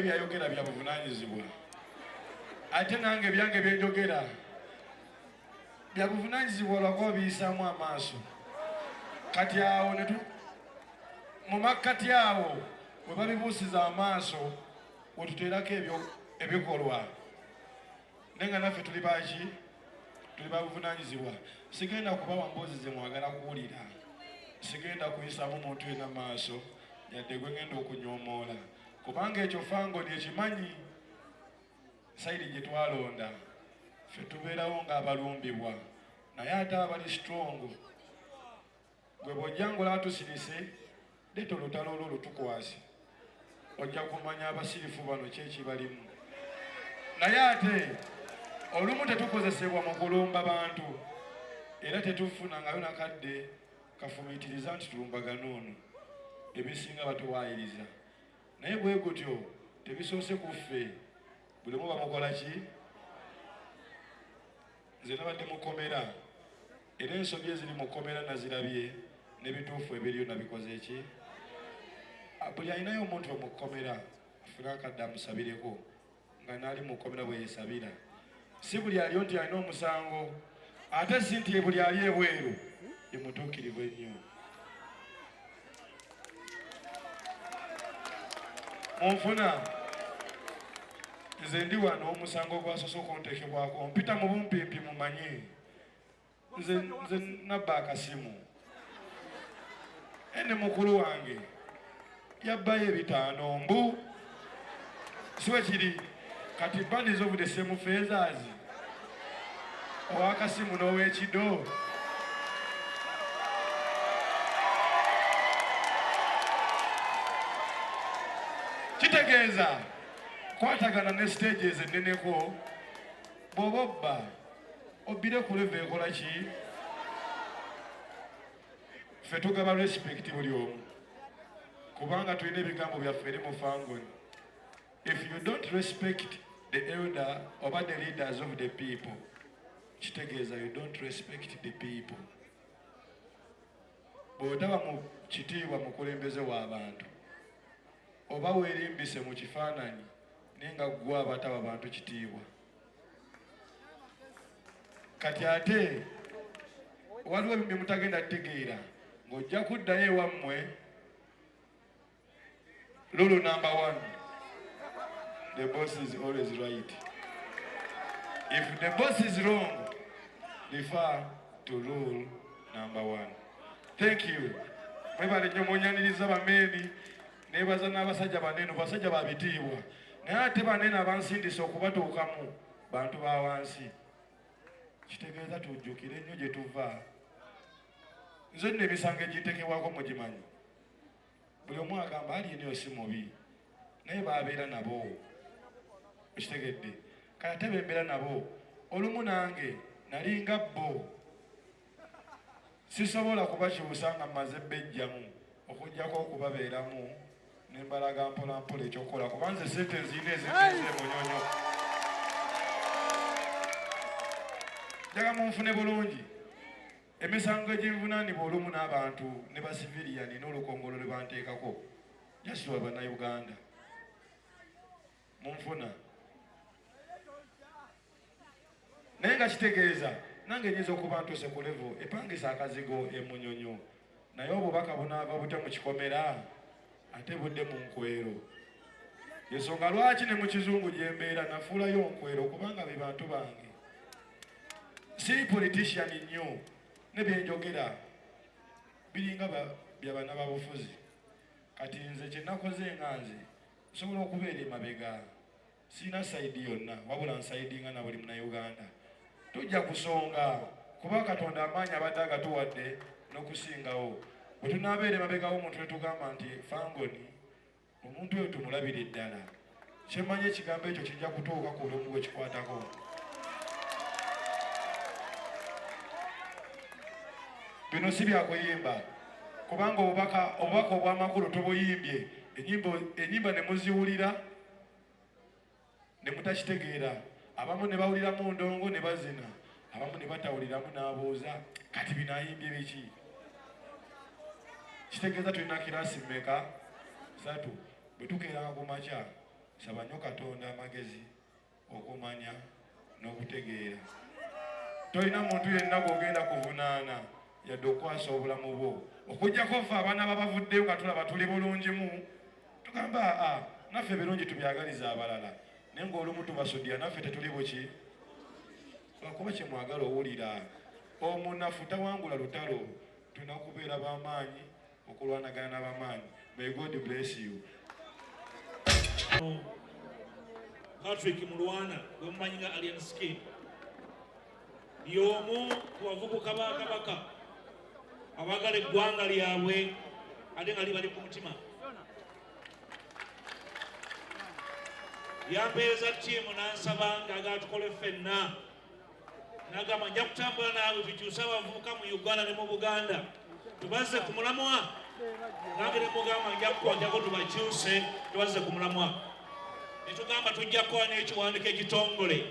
byayogera bya buvunanyizibwa ate nange byange byenjogera bya buvunanyizibwa lwako biyisaamu amaaso kati awo mu makkati awo bwe babibuusiza amaaso wetuteerako ebyo ebikolwa naye nga naffe tuli baki tuli bavunanyizibwa. Sigenda kubawa mboozi ze mwagala kuwulira, sigenda kuyisaamu muntu yenna maaso yadde gwe ngenda okunyomoola kubanga ekyo Fangoni ekimanyi. Sayidi gye twalonda ffe tubeerawo ng'abalumbibwa naye ate abali strong gwe bw'ojjangola atusirise leeta olutalo olwo lutukwase ojja kumanya abasirifu bano kyekibalimu. Naye ate olumu tetukozesebwa mu kulumba bantu era tetufunangayo nakadde kafumiitiriza nti tulumbagana ono ebisinga batuwaayiriza naye bwe gutyo tebisoose ku ffe buli omu bamukola ki. Nze nabadde mukomera era ensobi eziri mu kkomera nazirabye n'ebituufu ebiriyo nabikoze eki. Buli alinayo omuntu mu kkomera afuna akadde amusabireko nga naali mu kkomera bwe yeesabira. Si buli aliyo nti alina omusango ate si nti buli ali ebweru ye mutuukirivu ennyo. Munfuna nze ndi wano omusango gwasosoka onteekebwako mpita mu bumpimpi mumanyi nze nabba akasimu ene mukulu wange yabbayo ebitaano mbu siwe kiri kati bundles of the same feathers owakasimu n'owekido. Kitegeeza kwatagana ne stages enneneko bw'oba obba obbire ku level ekola ki. Ffe tugaba respect buli omu kubanga tulina ebigambo byaffe eri mu Fangoni. If you don't respect the elder oba the leaders of the people, kitegeeza you don't respect the people. Bw'otaba mu kitiibwa mukulembeze w'abantu oba weerimbise mu kifaananyi naye nga ggwe abataba abantu kitiibwa. Kati ate waliwo bye mutagenda tegeera ng'ojja kuddayo ewammwe. Rule number 1, the boss is always right. If the boss is wrong, refer to rule number 1. Thank you. Mwebale nnyo munyaniriza bameeni nebaza n'abasajja banene basajja babitiibwa naye ate banene abansindisa okubatuukamu bantu ba wansi. Kitegeeza tujjukire nnyo gye tuva. Nze nno emisango egitekebwako mugimanyi. Buli omu agamba aliyinio si mubi naye baabeera nabo okitegedde kale ate bembeera nabo olumu nange nalinga bo sisobola kubakyusa nga mmaze ebbejjamu okujjako okubabeeramu nembalaga mpola mpola ekyokukola kubanze sente nziina eziteeze munyonyo. Njaga munfune bulungi emisango eginvunaanibwa olumu n'abantu ne basiviliani n'olukongolo lwe banteekako jasiwa bannayuganda munfuna naye nga kitegeeza nange nyinza okuba ntuuse ku levo epangisa akazigo emunyonyo naye obubaka bunaava bute mu kikomera ate budde mu nkwero. Yensonga lwaki ne mu kizungu gye mbeera nafuulayo nkwero kubanga be bantu bange si politician nnyo ne byenjogera biringa byabana babufuzi. Kati nze kye nakoze nga nze nsobola okubeera emabega sina sayidi yonna wabula nsayidinga na buli munnayuganda. Tujja kusonga kuba Katonda amaanyi abadde agatuwadde n'okusingawo. Bwe tunaabeera emabegawo omuntu ne tugamba nti Fangoni omuntu oyo tumulabire ddala kyemmanyi ekigambo ekyo kijja kutuuka ku lumu gwe kikwatako. Bino si byakuyimba kubanga obubaka obw'amakulu tubuyimbye ennyimba ne muziwulira ne mutakitegeera. Abamu ne bawuliramu ndongo ne bazina, abamu ne batawuliramu n'abuuza kati binayimbye biki. Kitegeeza tulina kiraasi mmeka? 3. Bwe tukeeranga ku makya saba nnyo Katonda amagezi okumanya n'okutegeera. Tolina muntu yenna gw'ogenda kuvunaana yadde okwasa obulamu bwo okuggyako ffe abaana babavuddeyo nga tulaba tuli bulungimu tugamba naffe birungi tubyagaliza abalala naye ng'olumu tubasudya naffe tetuli buki lwakuba kye mwagala owulira omunafu tawangula lutalo tulina kubeera b'amaanyi okulwanagana n'abamaanyi. May God bless you. Patrick Mulwana gwe mumanyi nga Alien Skin y'omu ku bavubuka ba Kabaka abagala eggwanga lyabwe ate nga libali ku mutima. Yampeeza ttiimu n'ansaba ng'agala tukole ffenna n'agamba nja kutambula naawe tukyuse abavubuka mu Uganda ne mu Buganda tubazze ku mulamwa. Nange ne mugamba nja kukwatako tubakyuse tubazze ku mulamwa. Ne tugamba tujja kukola n'ekiwandiiko ekitongole,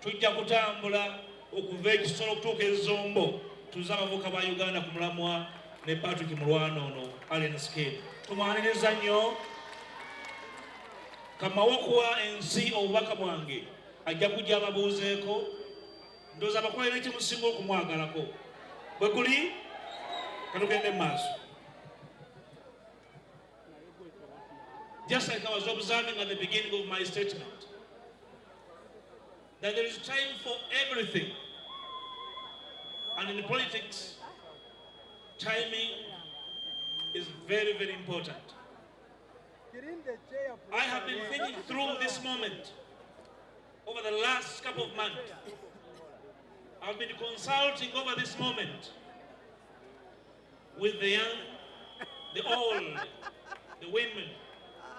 tujja kutambula okuva ekisolo okutuuka ezombo tuzze abavubuka ba Uganda ku mulamwa ne Patrick Mulwana ono Alien Skin. Tumwaniriza nnyo. Kamawo okuwa ensi obubaka bwange ajja kujja ababuuzeeko ndowooza abakolera ekimusinga okumwagalako bwe guli katugende mu maaso. Just like I was observing at the beginning of my statement, that there is time for everything. And in politics, timing is very, very important. I have been thinking through this moment over the last couple of months. I've been consulting over this moment with the young, the old, the women,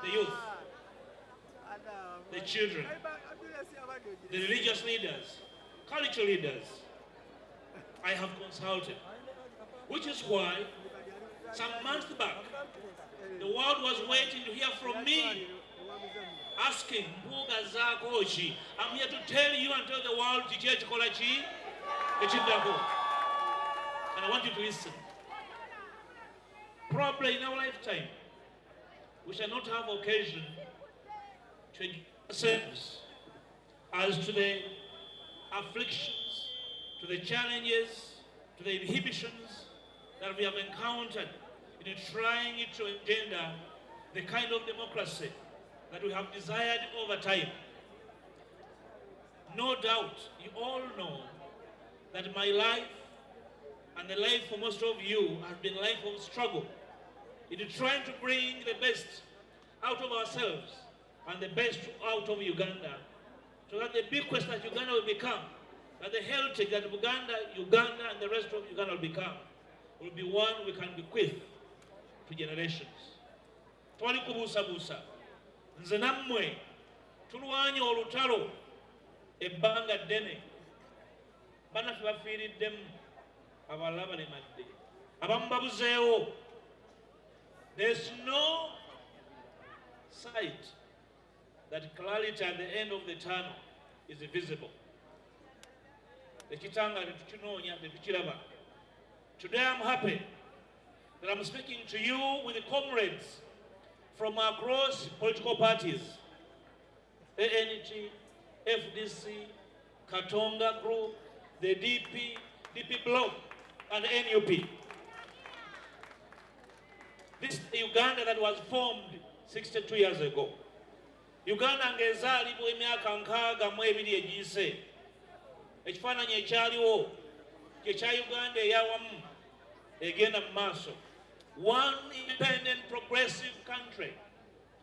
the youth, the children, the religious leaders, cultural leaders. I have consulted, which is why some months back, the world was waiting to hear from me, asking, I'm here to tell you and tell the world, and I want you to listen. Probably in our lifetime, we shall not have occasion to ourselves as to the afflictions, to the challenges, to the inhibitions that we have encountered in trying to engender the kind of democracy that we have desired over time. No doubt, you all know that my life and the life for most of you has been a life of struggle. It is trying to bring the best out of ourselves and the best out of Uganda, so that the bequest that Uganda will become, that the heritage that Uganda and the rest of Uganda will become, will be one we can bequeath to generations. Twali kubuusabuusa nze nammwe tulwanye olutalo ebbanga ddene, bannaffe bafiiriddemu, abalala balemadde, abamu babuzeewo. There's no sight that clarity at the end of the tunnel is visible. Today I'm happy that I'm speaking to you with the comrades from across political parties, ANT, FDC, Katonga Group, the DP Bloc, and NUP. This is the Uganda that was formed 62 years ago. Uganda ngezaalibwa emyaka 62 egiyise. Ekifaananyi ekyaliwo kye Uganda eyawamu egenda mu maaso. One independent progressive country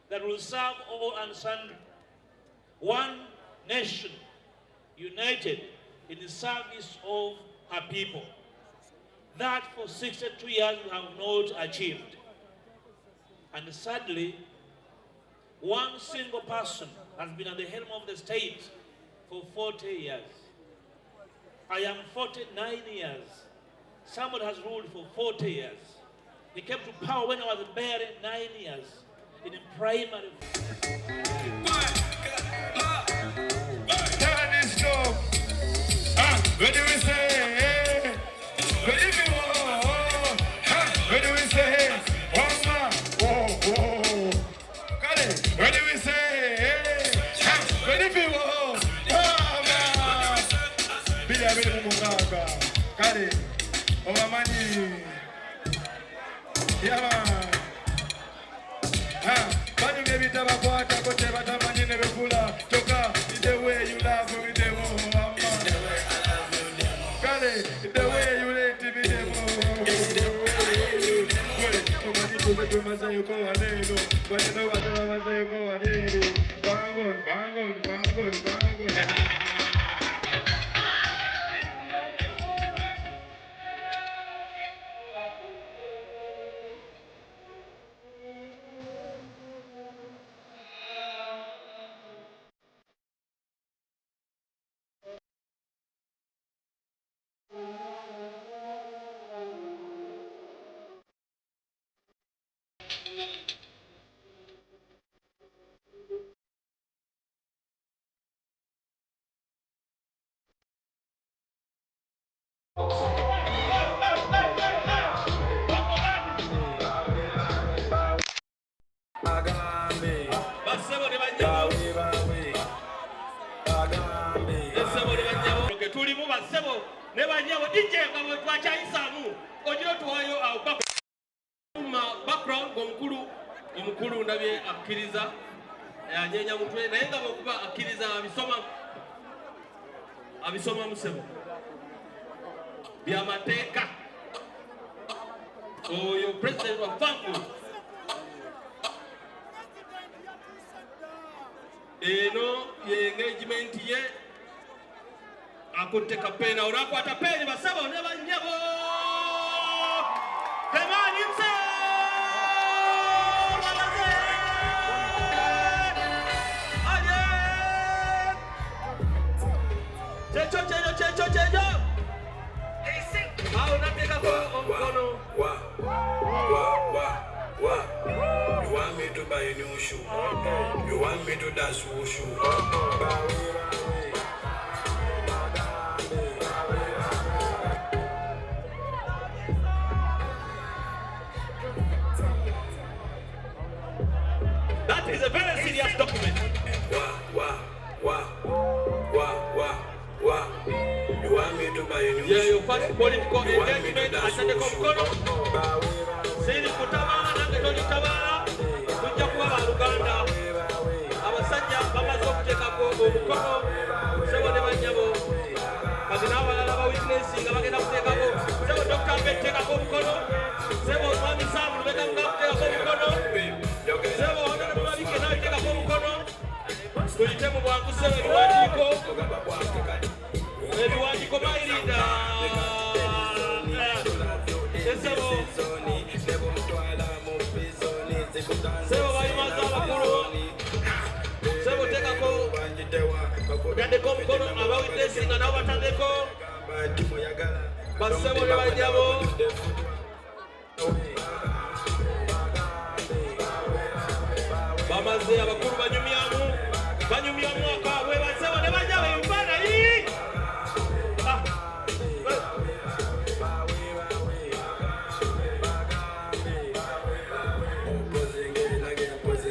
that will serve all and sundry. One nation united in the service of her people. That for 62 years we have not achieved. And sadly, one single person has been at the helm of the state for 40 years. I am 49 years. Somebody has ruled for 40 years. He came to power when I was barely 9 years in primary. What do we say? What do we want? What do we say? One man. Whoa, whoa. Got it. What do we say? obamanyi yaba banyumya ebitabakwatako tebatamanyi ne bekula kyokka the way you love me the more kale the way you let me the more twemazayoko waneno baneno batala mazayoko waneno bangon tulimu basebo ne banyabo DJ ngabo twachaisamu ojiro tuwayo au background omukulu ndabye akkiriza yanyenya mutwe naye ngabo kuba akkiriza abisoma musebo byamateeka oyo president wa Fangu eno ye engagement ye akutte kapena orakwata peni basabo ne banyabo temani mse checho au napeka kwa mkono you want me to buy a new shoe, you want me to dance wushu. That is a very serious document. You want me to buy a new shoe? Yeah, your first political engagement at the Concono. Sini kutabana na ketoni tabana kujja kuba baluganda abasajja bamaze okuteekako omukono sebo ne banyabo kati n'abalala ba witness nga bagenda kuteekako sebo Dr. Mbetekako omukono sebo Mwami Sam Lubega nga kuteekako omukono sebo Honorable Babike nawe teekako omukono tuyite mu bwangu sebo ebiwandiiko Mayirinda sebo sebo bayimaza abakulu sebo tekako tandeko omukono abawitness nga nabo batandeko basebo ne banyabo